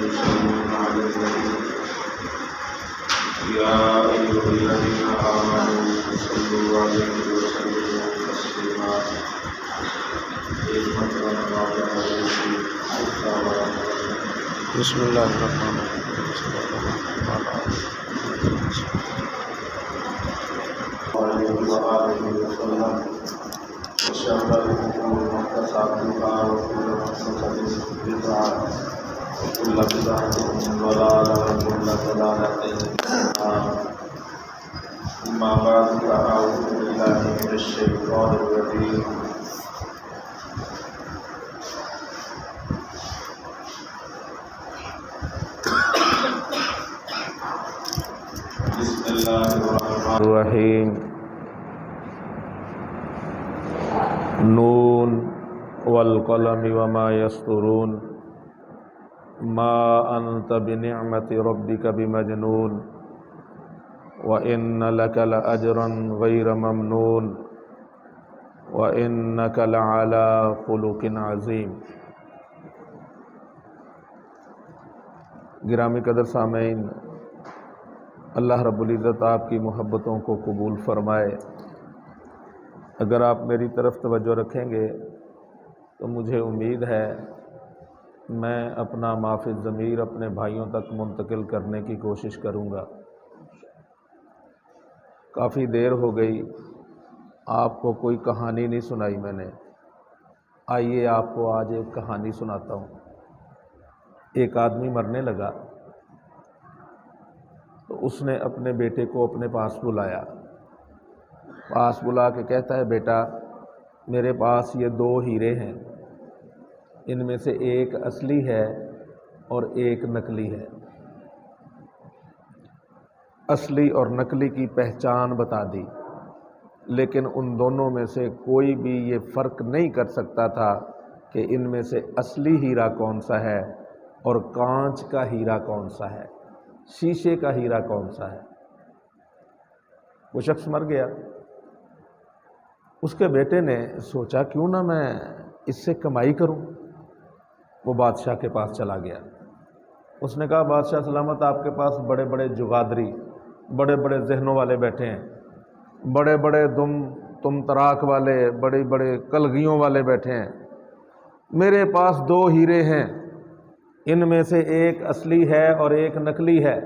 يصلون على النبي يا أيها الذين آمنوا صلوا عليه وسلموا تسليما بسم اللہ الرحمن الرحیم. وشر الأمور محدثاتها وكل محدثة بدعة وكل بدعة ضلالة وكل ضلالة في النار. أما بعد فأعوذ بالله من الشيطان الرجيم. بسم الله الرحمن الرحیم. نون والقلم وما يسطرون ما أنت بنعمة ربك بمجنون وإن لك لأجرا غير ممنون وإنك لعلى خلق عظيم. گرامی قدر سامعین، اللہ رب العزت آپ کی محبتوں کو قبول فرمائے. اگر آپ میری طرف توجہ رکھیں گے تو مجھے امید ہے میں اپنا مافی ضمیر اپنے بھائیوں تک منتقل کرنے کی کوشش کروں گا. کافی دیر ہو گئی، آپ کو کوئی کہانی نہیں سنائی میں نے. آئیے آپ کو آج ایک کہانی سناتا ہوں. ایک آدمی مرنے لگا تو اس نے اپنے بیٹے کو اپنے پاس بلایا. پاس بلا کے کہتا ہے، بیٹا میرے پاس یہ 2 ہیرے ہیں، ان میں سے ایک اصلی ہے اور ایک نقلی ہے. اصلی اور نقلی کی پہچان بتا دی، لیکن ان دونوں میں سے کوئی بھی یہ فرق نہیں کر سکتا تھا کہ ان میں سے اصلی ہیرا کون سا ہے اور کانچ کا ہیرا کون سا ہے، شیشے کا ہیرا کون سا ہے. وہ شخص مر گیا. اس کے بیٹے نے سوچا کیوں نہ میں اس سے کمائی کروں. وہ بادشاہ کے پاس چلا گیا. اس نے کہا، بادشاہ سلامت، آپ کے پاس بڑے بڑے جغادری، بڑے بڑے ذہنوں والے بیٹھے ہیں، بڑے بڑے تم تراک والے، بڑے بڑے کلگیوں والے بیٹھے ہیں. میرے پاس 2 ہیرے ہیں، ان میں سے ایک اصلی ہے اور ایک نقلی ہے.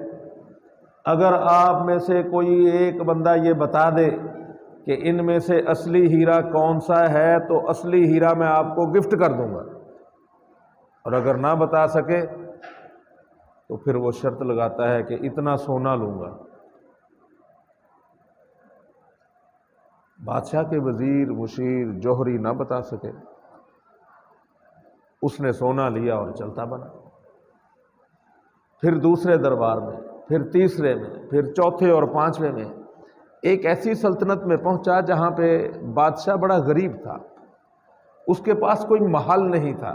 اگر آپ میں سے کوئی ایک بندہ یہ بتا دے کہ ان میں سے اصلی ہیرا کون سا ہے تو اصلی ہیرا میں آپ کو گفٹ کر دوں گا، اور اگر نہ بتا سکے تو پھر وہ شرط لگاتا ہے کہ اتنا سونا لوں گا. بادشاہ کے وزیر مشیر جوہری نہ بتا سکے. اس نے سونا لیا اور چلتا بنا. پھر دوسرے دربار میں، پھر تیسرے میں، پھر چوتھے اور 5ویں میں ایک ایسی سلطنت میں پہنچا جہاں پہ بادشاہ بڑا غریب تھا. اس کے پاس کوئی محل نہیں تھا.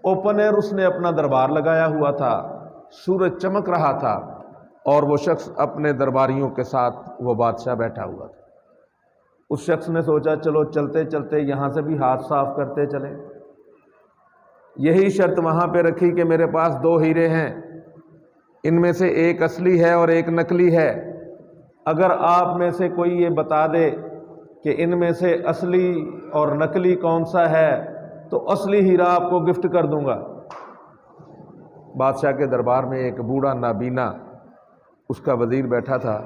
اوپن ایئر اس نے اپنا دربار لگایا ہوا تھا. سورج چمک رہا تھا اور وہ شخص اپنے درباریوں کے ساتھ وہ بادشاہ بیٹھا ہوا تھا. اس شخص نے سوچا چلو چلتے چلتے یہاں سے بھی ہاتھ صاف کرتے چلیں. یہی شرط وہاں پہ رکھی کہ میرے پاس 2 ہیرے ہیں، ان میں سے ایک اصلی ہے اور ایک نقلی ہے. اگر آپ میں سے کوئی یہ بتا دے کہ ان میں سے اصلی اور نقلی کون سا ہے تو اصلی ہیرا آپ کو گفٹ کر دوں گا. بادشاہ کے دربار میں ایک بوڑھا نابینا اس کا وزیر بیٹھا تھا.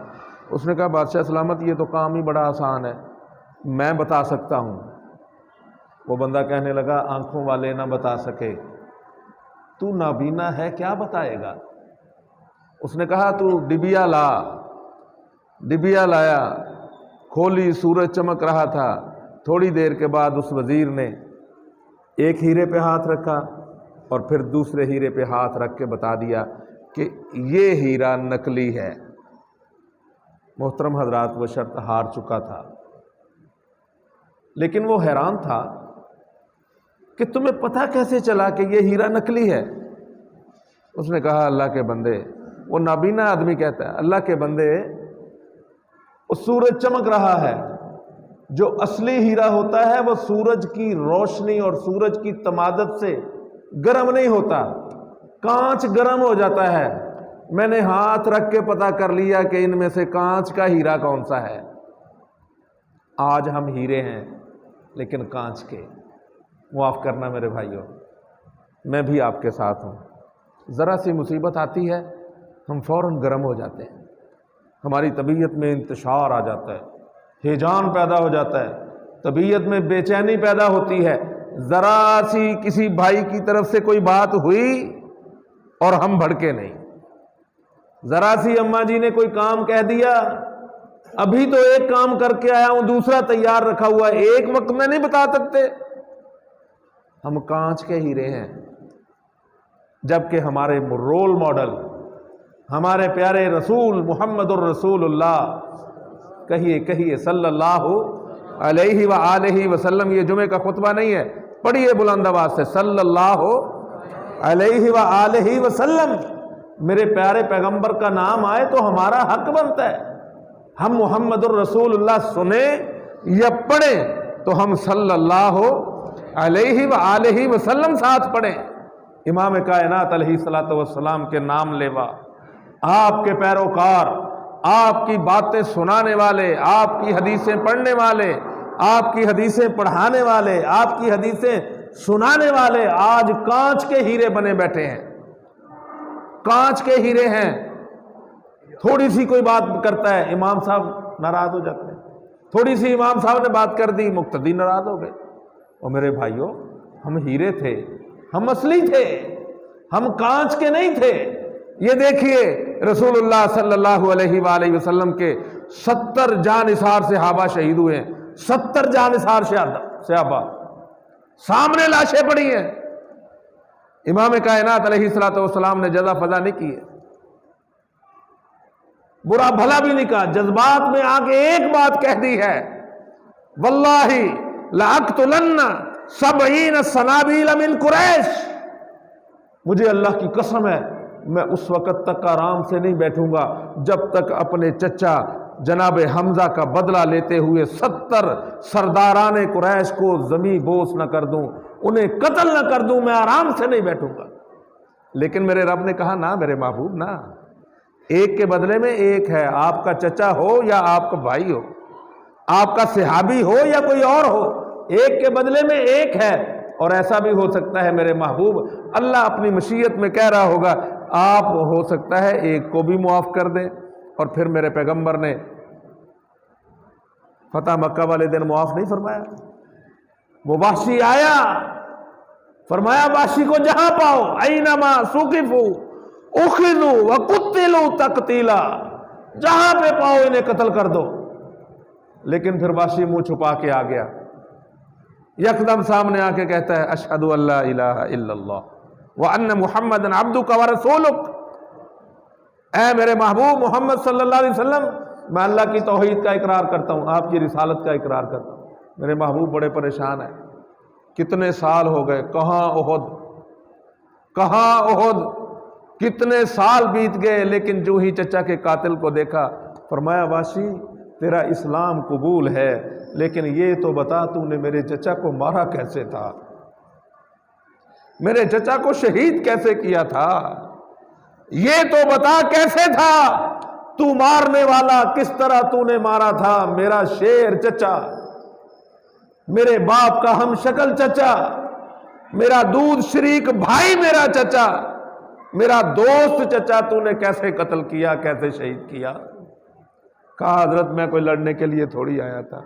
اس نے کہا، بادشاہ سلامت، یہ تو کام ہی بڑا آسان ہے، میں بتا سکتا ہوں. وہ بندہ کہنے لگا، آنکھوں والے نہ بتا سکے، تو نابینا ہے کیا بتائے گا. اس نے کہا، تو ڈبیا لا. ڈبیا لایا، کھولی، سورج چمک رہا تھا. تھوڑی دیر کے بعد اس وزیر نے ایک ہیرے پہ ہاتھ رکھا اور پھر دوسرے ہیرے پہ ہاتھ رکھ کے بتا دیا کہ یہ ہیرا نقلی ہے. محترم حضرات، وہ شرط ہار چکا تھا، لیکن وہ حیران تھا کہ تمہیں پتہ کیسے چلا کہ یہ ہیرا نقلی ہے. اس نے کہا، اللہ کے بندے، وہ نابینا آدمی کہتا ہے، اللہ کے بندے، وہ سورج چمک رہا ہے. جو اصلی ہیرا ہوتا ہے وہ سورج کی روشنی اور سورج کی تمادت سے گرم نہیں ہوتا. کانچ گرم ہو جاتا ہے. میں نے ہاتھ رکھ کے پتہ کر لیا کہ ان میں سے کانچ کا ہیرا کون سا ہے. آج ہم ہیرے ہیں لیکن کانچ کے. معاف کرنا میرے بھائیوں، میں بھی آپ کے ساتھ ہوں. ذرا سی مصیبت آتی ہے ہم فوراً گرم ہو جاتے ہیں، ہماری طبیعت میں انتشار آ جاتا ہے، ہیجان پیدا ہو جاتا ہے، طبیعت میں بے چینی پیدا ہوتی ہے. ذرا سی کسی بھائی کی طرف سے کوئی بات ہوئی اور ہم بھڑکے نہیں. ذرا سی اماں جی نے کوئی کام کہہ دیا، ابھی تو ایک کام کر کے آیا ہوں دوسرا تیار رکھا ہوا ہے، ایک وقت میں نہیں بتا سکتے. ہم کانچ کے ہیرے ہیں، جبکہ ہمارے رول ماڈل ہمارے پیارے رسول محمد الرسول اللہ، کہیے صلی اللہ علیہ وآلہ وسلم. یہ جمعے کا خطبہ نہیں ہے، پڑھیے بلند آواز سے، صلی اللہ علیہ وآلہ وسلم. میرے پیارے پیغمبر کا نام آئے تو ہمارا حق بنتا ہے ہم محمد الرسول اللہ سنیں یا پڑھیں تو ہم صلی اللہ علیہ وآلہ وسلم ساتھ پڑھیں. امام کائنات علیہ الصلوۃ والسلام کے نام لیوا، آپ کے پیروکار، آپ کی باتیں سنانے والے، آپ کی حدیثیں پڑھنے والے، آپ کی حدیثیں پڑھانے والے، آپ کی حدیثیں سنانے والے آج کانچ کے ہیرے بنے بیٹھے ہیں. کانچ کے ہیرے ہیں. تھوڑی سی کوئی بات کرتا ہے امام صاحب ناراض ہو جاتے ہیں، تھوڑی سی امام صاحب نے بات کر دی مقتدی ناراض ہو گئے. اور میرے بھائیوں، ہم ہیرے تھے، ہم اصلی تھے، ہم کانچ کے نہیں تھے. یہ دیکھیے رسول اللہ صلی اللہ علیہ وآلہ وسلم کے 70 جانثار صحابہ شہید ہوئے ہیں. 70 جانثار صحابہ، سامنے لاشیں پڑی ہیں. امام کائنات علیہ الصلوۃ والسلام نے جزا فضا نہیں کی ہے، برا بھلا بھی نہیں کہا، جذبات میں آ کے ایک بات کہہ دی ہے، واللہ لأقتلن 70 صنابیل من قریش. مجھے اللہ کی قسم ہے میں اس وقت تک آرام سے نہیں بیٹھوں گا جب تک اپنے چچا جناب حمزہ کا بدلہ لیتے ہوئے 70 سرداران قریش کو زمیں بوس نہ کر دوں، انہیں قتل نہ کر دوں، میں آرام سے نہیں بیٹھوں گا. لیکن میرے رب نے کہا نہ میرے محبوب نہ، ایک کے بدلے میں ایک ہے، آپ کا چچا ہو یا آپ کا بھائی ہو، آپ کا صحابی ہو یا کوئی اور ہو، ایک کے بدلے میں ایک ہے. اور ایسا بھی ہو سکتا ہے میرے محبوب اللہ اپنی مشیت میں کہہ رہا ہوگا آپ ہو سکتا ہے ایک کو بھی معاف کر دیں. اور پھر میرے پیغمبر نے فتح مکہ والے دن معاف نہیں فرمایا. وہ وحشی آیا، فرمایا وحشی کو جہاں پاؤ اینما ثقفوا اخذوا وقتلوا تقتیلا، جہاں پہ پاؤ انہیں قتل کر دو. لیکن پھر وحشی منہ چھپا کے آ گیا، یکدم سامنے آ کے کہتا ہے اشہد ان لا الہ الا اللہ وان محمدا عبدک ورسولک. اے میرے محبوب محمد صلی اللہ علیہ وسلم، میں اللہ کی توحید کا اقرار کرتا ہوں، آپ کی رسالت کا اقرار کرتا ہوں. میرے محبوب بڑے پریشان ہیں، کتنے سال ہو گئے، کہاں احد، کتنے سال بیت گئے. لیکن جو ہی چچا کے قاتل کو دیکھا فرمایا واشی تیرا اسلام قبول ہے، لیکن یہ تو بتا تو نے میرے چچا کو مارا کیسے تھا، میرے چچا کو شہید کیسے کیا تھا، یہ تو بتا کیسے تھا، تو مارنے والا کس طرح تو نے مارا تھا. میرا شیر چچا، میرے باپ کا ہم شکل چچا، میرا دودھ شریک بھائی میرا چچا، میرا دوست چچا تو نے کیسے قتل کیا، کیسے شہید کیا. کہا حضرت میں کوئی لڑنے کے لیے تھوڑی آیا تھا،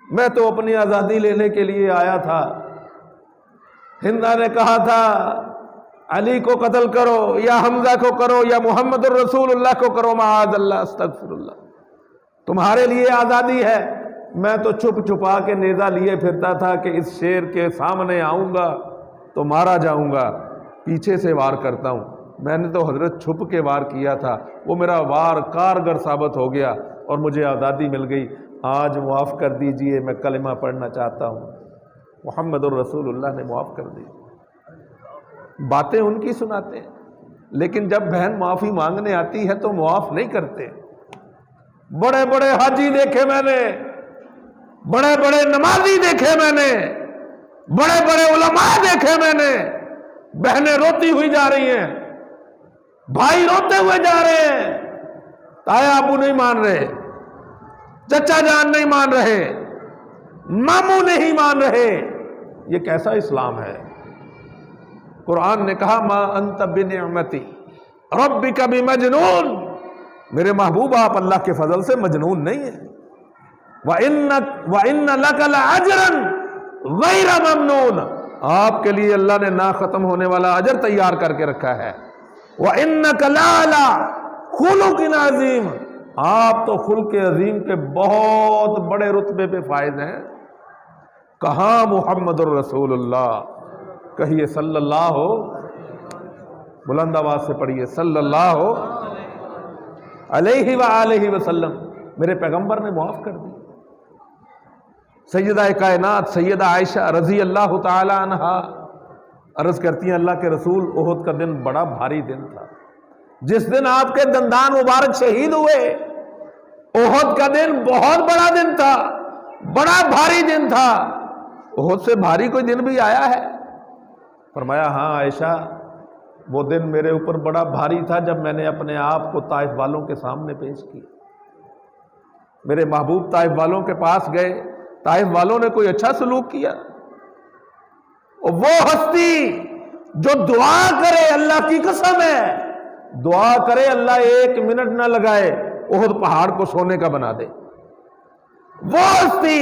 میں تو اپنی آزادی لینے کے لیے آیا تھا. ہندا نے کہا تھا علی کو قتل کرو یا حمزہ کو کرو یا محمد الرسول اللہ کو کرو، معاذ اللہ استغفر اللہ، تمہارے لیے آزادی ہے. میں تو چھپ چھپا کے نیزہ لیے پھرتا تھا کہ اس شیر کے سامنے آؤں گا تو مارا جاؤں گا، پیچھے سے وار کرتا ہوں. میں نے تو حضرت چھپ کے وار کیا تھا، وہ میرا وار کارگر ثابت ہو گیا اور مجھے آزادی مل گئی. آج معاف کر دیجئے، میں کلمہ پڑھنا چاہتا ہوں. محمد الرسول اللہ نے معاف کر دی. باتیں ان کی سناتے ہیں، لیکن جب بہن معافی مانگنے آتی ہے تو معاف نہیں کرتے. بڑے بڑے حاجی دیکھے میں نے، بڑے بڑے نمازی دیکھے میں نے، بڑے بڑے علماء دیکھے میں نے، بہنیں روتی ہوئی جا رہی ہیں، بھائی روتے ہوئے جا رہے ہیں، تایا ابو نہیں مان رہے، چچا جان نہیں مان رہے، ماموں نہیں مان رہے۔ یہ کیسا اسلام ہے؟ قرآن نے کہا ما انت بنعمتی ربک بمجنون، میرے محبوب آپ اللہ کے فضل سے مجنون نہیں ہیں۔ وَإِنَّ لَكَ لَأَجْرًا غَيْرَ مَمْنُونَ، آپ کے لیے اللہ نے نہ ختم ہونے والا اجر تیار کر کے رکھا ہے۔ وَإِنَّكَ لَعَلَىٰ خُلُقٍ عَظِيمٍ، آپ تو خلق عظیم کے بہت بڑے رتبے پہ فائز ہیں۔ کہاں محمد الرسول اللہ، کہیے صلی اللہ، بلند آواز سے پڑھیے صلی اللہ علیہ وآلہ وسلم۔ میرے پیغمبر نے معاف کر دی۔ سیدہ کائنات سیدہ عائشہ رضی اللہ تعالی عنہا عرض کرتی ہیں اللہ کے رسول احد کا دن بڑا بھاری دن تھا، جس دن آپ کے دندان مبارک شہید ہوئے، احد کا دن بہت بڑا دن تھا، بڑا بھاری دن تھا۔ احد سے بھاری کوئی دن بھی آیا ہے؟ فرمایا ہاں عائشہ، وہ دن میرے اوپر بڑا بھاری تھا جب میں نے اپنے آپ کو طائف والوں کے سامنے پیش کیا۔ میرے محبوب طائف والوں کے پاس گئے، طائف والوں نے کوئی اچھا سلوک کیا؟ اور وہ ہستی جو دعا کرے، اللہ کی قسم ہے دعا کرے اللہ ایک منٹ نہ لگائے احد پہاڑ کو سونے کا بنا دے۔ وہ ہستی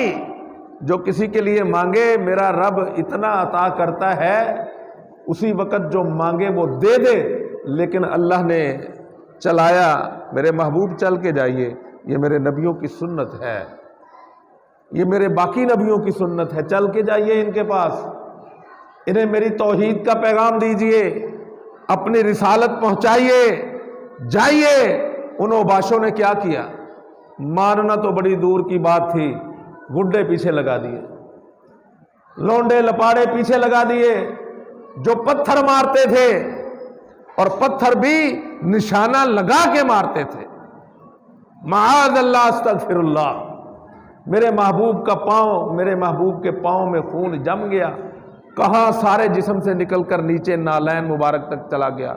جو کسی کے لیے مانگے میرا رب اتنا عطا کرتا ہے، اسی وقت جو مانگے وہ دے دے، لیکن اللہ نے چلایا۔ میرے محبوب چل کے جائیے، یہ میرے نبیوں کی سنت ہے، یہ میرے باقی نبیوں کی سنت ہے، چل کے جائیے ان کے پاس، انہیں میری توحید کا پیغام دیجئے، اپنی رسالت پہنچائیے، جائیے۔ ان اوباشوں نے کیا کیا؟ ماننا تو بڑی دور کی بات تھی، گڈے پیچھے لگا دیے، لونڈے لپاڑے پیچھے لگا دیے، جو پتھر مارتے تھے، اور پتھر بھی نشانہ لگا کے مارتے تھے۔ معاذ اللہ استغفر اللہ، میرے محبوب کا پاؤں، میرے محبوب کے پاؤں میں خون جم گیا، کہاں سارے جسم سے نکل کر نیچے نالین مبارک تک چلا گیا،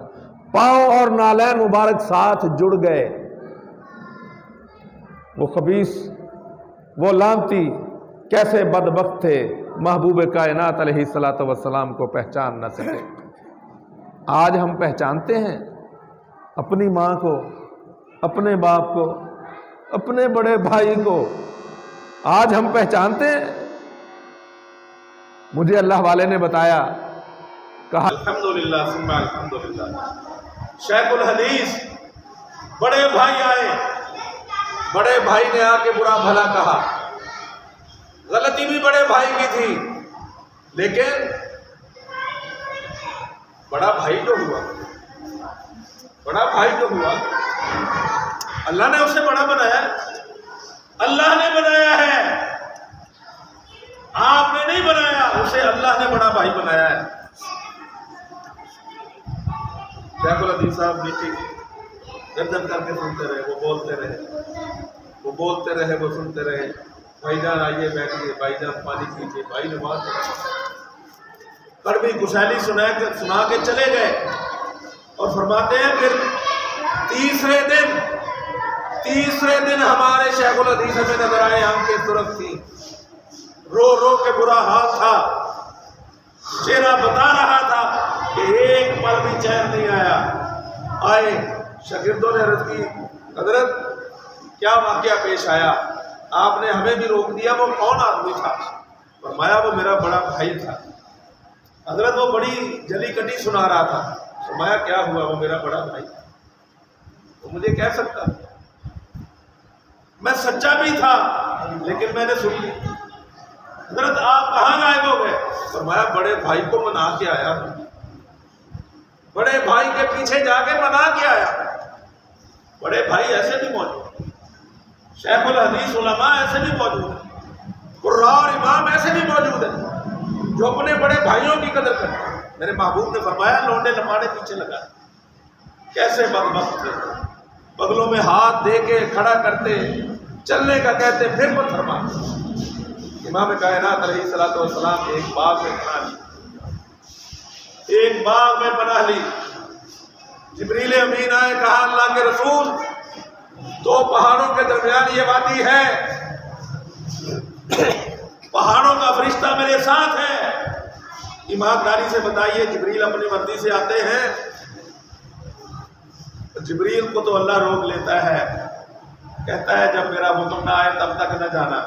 پاؤں اور نالین مبارک ساتھ جڑ گئے۔ وہ خبیث، وہ لعنتی کیسے بدبخت تھے، محبوب کائنات علیہ الصلوۃ والسلام کو پہچان نہ سکے۔ آج ہم پہچانتے ہیں اپنی ماں کو، اپنے باپ کو، اپنے بڑے بھائی کو، آج ہم پہچانتے ہیں۔ مجھے اللہ والے نے بتایا، کہا الحمدللہ ثم الحمدللہ، شیخ الحدیث بڑے بھائی آئے، بڑے بھائی نے آ کے برا بھلا کہا، غلطی بھی بڑے بھائی کی تھی، لیکن بڑا بھائی جو ہوا، بڑا بھائی جو ہوا، اللہ نے اسے بڑا بنایا، اللہ نے بنایا ہے، آپ نے نہیں بنایا اسے، اللہ نے بڑا بھائی بنایا ہے۔ شیخ الحدیث صاحب نیچے گردن کر کے سنتے رہے، وہ بولتے رہے، وہ بولتے رہے، وہ سنتے رہے۔ بھائی جان آئیے بیٹھیے، بھائی جان پانی پیجیے، بھائی نے بات کڑوی کشیلی سنا کے چلے گئے، اور فرماتے ہیں پھر تیسرے دن ہمارے شیخ الحدیث ہمیں نظر آئے، آنکھیں سرخ تھی، رو رو کے برا حال تھا، چہرہ بتا رہا تھا کہ ایک پل بھی چین نہیں آیا۔ آئے شاگردوں نے عرض کی حضرت کیا واقعہ پیش آیا؟ آپ نے ہمیں بھی روک دیا، وہ کون آدمی تھا؟ فرمایا وہ میرا بڑا بھائی تھا۔ حضرت وہ بڑی جلی کٹی سنا رہا تھا۔ فرمایا کیا ہوا؟ وہ میرا بڑا بھائی تھا، وہ مجھے کہہ سکتا، میں سچا بھی تھا لیکن میں نے سن لی۔ حضرت آپ کہاں غائب ہو گئے؟ فرمایا بڑے بھائی کو منا کے آیا، بڑے بھائی کے پیچھے جا کے منا کے آیا۔ بڑے بھائی ایسے بھی موجود ہیں، شیخ الحدیث علماء ایسے بھی موجود ہیں، قراء اور امام ایسے بھی موجود ہیں جو اپنے بڑے بھائیوں کی قدر کرتے ہیں۔ میرے محبوب نے فرمایا لونڈے لپاڑے پیچھے لگا، کیسے بدبخت تھے، بغلوں میں ہاتھ دے کے کھڑا کرتے، چلنے کا کہتے، پھر پتھر مارتے۔ امام کائنات علیہ الصلوۃ والسلام ایک باب میں کھڑا، ایک باغ میں پناہ لی. جبریل امین آئے, کہا اللہ کے رسول 2 پہاڑوں کے درمیان یہ وادی ہے, پہاڑوں کا فرشتہ میرے ساتھ ہے, ایمانداری سے بتائیے جبریل اپنی مرضی سے آتے ہیں؟ جبریل کو تو اللہ روک لیتا ہے, کہتا ہے جب میرا حکم نہ آئے تب تک نہ جانا.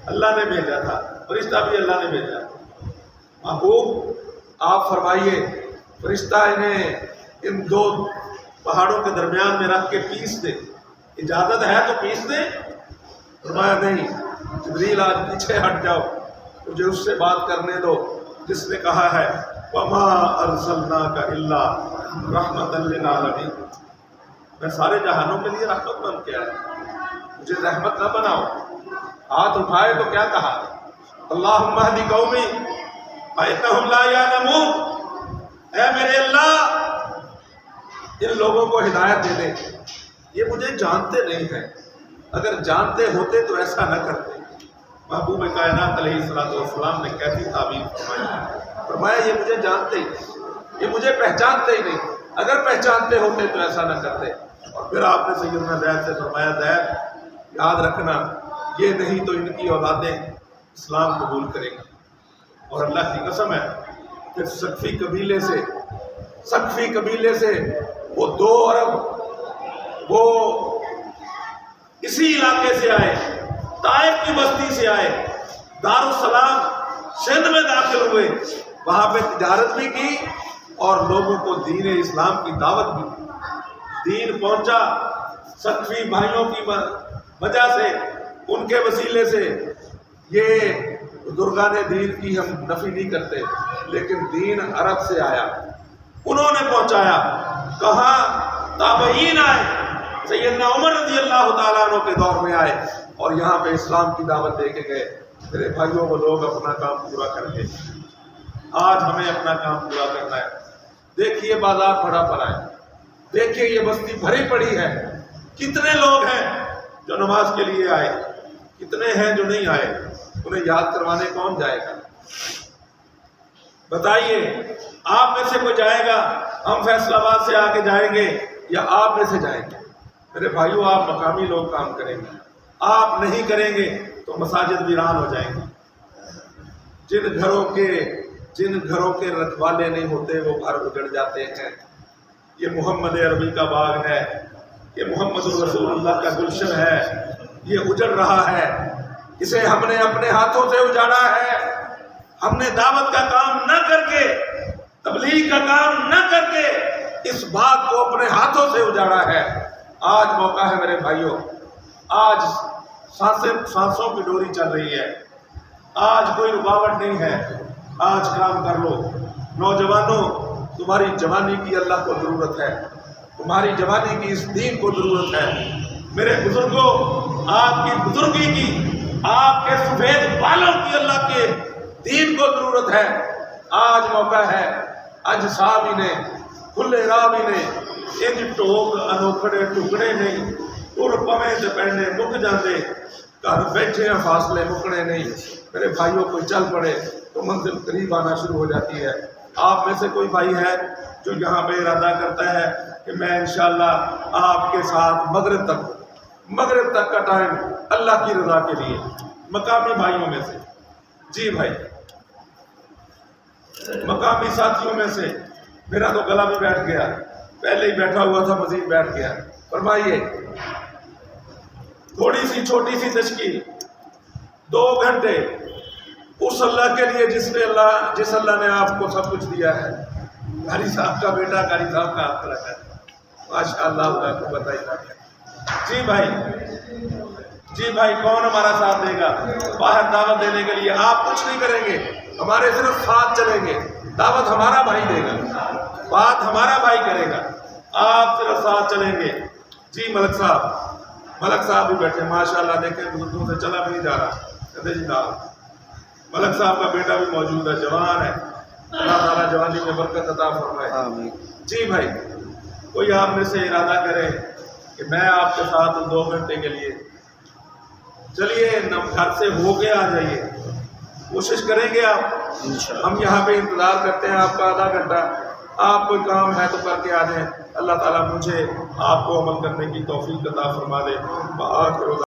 اللہ نے بھیجا تھا, فرشتہ بھی اللہ نے بھیجا. محبوب آپ فرمائیے, فرشتہ انہیں ان 2 پہاڑوں کے درمیان میں رکھ کے پیس دے, اجازت ہے تو پیس دے؟ فرمایا نہیں, جبریل آج پیچھے ہٹ جاؤ, مجھے اس سے بات کرنے دو جس نے کہا ہے وَمَا أَرْسَلْنَاكَ إِلَّا رَحْمَةً لِلْعَالَمِينَ, میں سارے جہانوں کے لیے رحمت بن کے آیا, مجھے رحمت نہ بناؤ. ہاتھ اٹھائے تو کیا کہا, اللہم اہدی قومی فإنہم لا یعلمون, اے میرے اللہ ان لوگوں کو ہدایت دے دے, یہ مجھے جانتے نہیں ہیں, اگر جانتے ہوتے تو ایسا نہ کرتے. محبوب کائنات علیہ السلام نے کیسی تعبیر فرمایا یہ مجھے جانتے ہی, یہ مجھے پہچانتے ہی نہیں, اگر پہچانتے ہوتے تو ایسا نہ کرتے. اور پھر آپ نے سیدنا زید سے فرمایا زید یاد رکھنا یہ نہیں تو ان کی اولادیں اسلام قبول کریں گی. اور اللہ کی قسم ہے پھر سقفی قبیلے سے وہ 2 عرب وہ اسی علاقے سے آئے, طائف کی بستی سے آئے, دارالسلام سندھ میں داخل ہوئے, وہاں پہ تجارت بھی کی اور لوگوں کو دین اسلام کی دعوت بھی دی. دین پہنچا سقفی بھائیوں کی وجہ سے, ان کے وسیلے سے. یہ بزرگان دین کی ہم نفی نہیں کرتے, لیکن دین عرب سے آیا, انہوں نے پہنچایا. کہاں تابعین آئے, سیدنا عمر رضی اللہ تعالیٰ عنہ کے دور میں آئے اور یہاں پہ اسلام کی دعوت دے کے گئے. میرے بھائیوں وہ لوگ اپنا کام پورا کر گئے, آج ہمیں اپنا کام پورا کرنا ہے. دیکھیے بازار بڑا پڑا ہے, دیکھیے یہ بستی بھری پڑی ہے, کتنے لوگ ہیں جو نماز کے لیے آئے, کتنے ہیں جو نہیں آئے, انہیں یاد کروانے کون جائے گا؟ بتائیے آپ میں سے کوئی جائے گا؟ ہم فیصل آباد سے آگے جائیں گے یا آپ میں سے جائیں گے؟ میرے بھائیوں آپ مقامی لوگ کام کریں گے, آپ نہیں کریں گے تو مساجد ویران ہو جائیں گے. جن گھروں کے رکھوالے نہیں ہوتے وہ گھر اجڑ جاتے ہیں. یہ محمد عربی کا باغ ہے, یہ محمد رسول اللہ کا گلشن ہے, یہ اجڑ رہا ہے, اسے ہم نے اپنے ہاتھوں سے اجاڑا ہے. ہم نے دعوت کا کام نہ کر کے, تبلیغ کا کام نہ کر کے اس باغ کو اپنے ہاتھوں سے اجاڑا ہے. آج موقع ہے میرے بھائیوں, آج سانسوں کی ڈوری چل رہی ہے, آج کوئی رکاوٹ نہیں ہے, آج کام کر لو. نوجوانوں تمہاری جوانی کی اللہ کو ضرورت ہے, تمہاری جوانی کی اس دین کو ضرورت ہے. میرے بزرگوں آپ کی بزرگی کی, آپ کے سفید بالوں کی اللہ کے دین کو ضرورت ہے. آج موقع ہے, اج صاحب نے کھلے راہ بھی نے انج ٹوک انوکھڑے ٹکڑے نہیں, ٹر پویں تے پہنے مک جاندے, گھر بیٹھے ہیں فاصلے مکنے نہیں. میرے بھائیوں کو چل پڑے تو منزل قریب آنا شروع ہو جاتی ہے. آپ میں سے کوئی بھائی ہے جو یہاں پہ ارادہ کرتا ہے کہ میں انشاءاللہ آپ کے ساتھ مغرب تک کا ٹائم اللہ کی رضا کے لیے, مقامی بھائیوں میں سے؟ جی بھائی, مقامی ساتھیوں میں سے. میرا تو گلا بھی بیٹھ گیا, پہلے ہی بیٹھا ہوا تھا, مزید بیٹھ گیا. فرمائیے تھوڑی سی چھوٹی سی تشکیل, 2 گھنٹے اس اللہ کے لیے جس اللہ نے آپ کو سب کچھ دیا ہے. قاری صاحب کا بیٹا, قاری صاحب کا ہاتھ رکھا ہے, ماشاء اللہ اللہ کو بتائیے. جی بھائی کون ہمارا ساتھ دے گا باہر دعوت دینے کے لیے؟ آپ کچھ نہیں کریں گے, ہمارے صرف ساتھ چلیں گے. دعوت ہمارا بھائی دے گا, بات ہمارا بھائی کرے گا, آپ صرف ساتھ چلیں گے. جی ملک صاحب بھی بیٹھے, ماشاءاللہ دیکھیں بزرگوں سے چلا بھی نہیں جا رہا. کہتے جی دعوت. ملک صاحب کا بیٹا بھی موجود ہے, جوان ہے, اللہ تعالیٰ جوانی میں برکت عطا فرمائے. جی بھائی کوئی آپ میں سے ارادہ کرے کہ میں آپ کے ساتھ 2 گھنٹے کے لیے, چلیے گھر سے ہو کے آ جائیے, کوشش کریں گے آپ؟ ہم یہاں پہ انتظار کرتے ہیں آپ کا آدھا گھنٹہ. آپ کوئی کام ہے تو کر کے آ جائیں. اللہ تعالیٰ مجھے آپ کو عمل کرنے کی توفیق عطا فرما دے.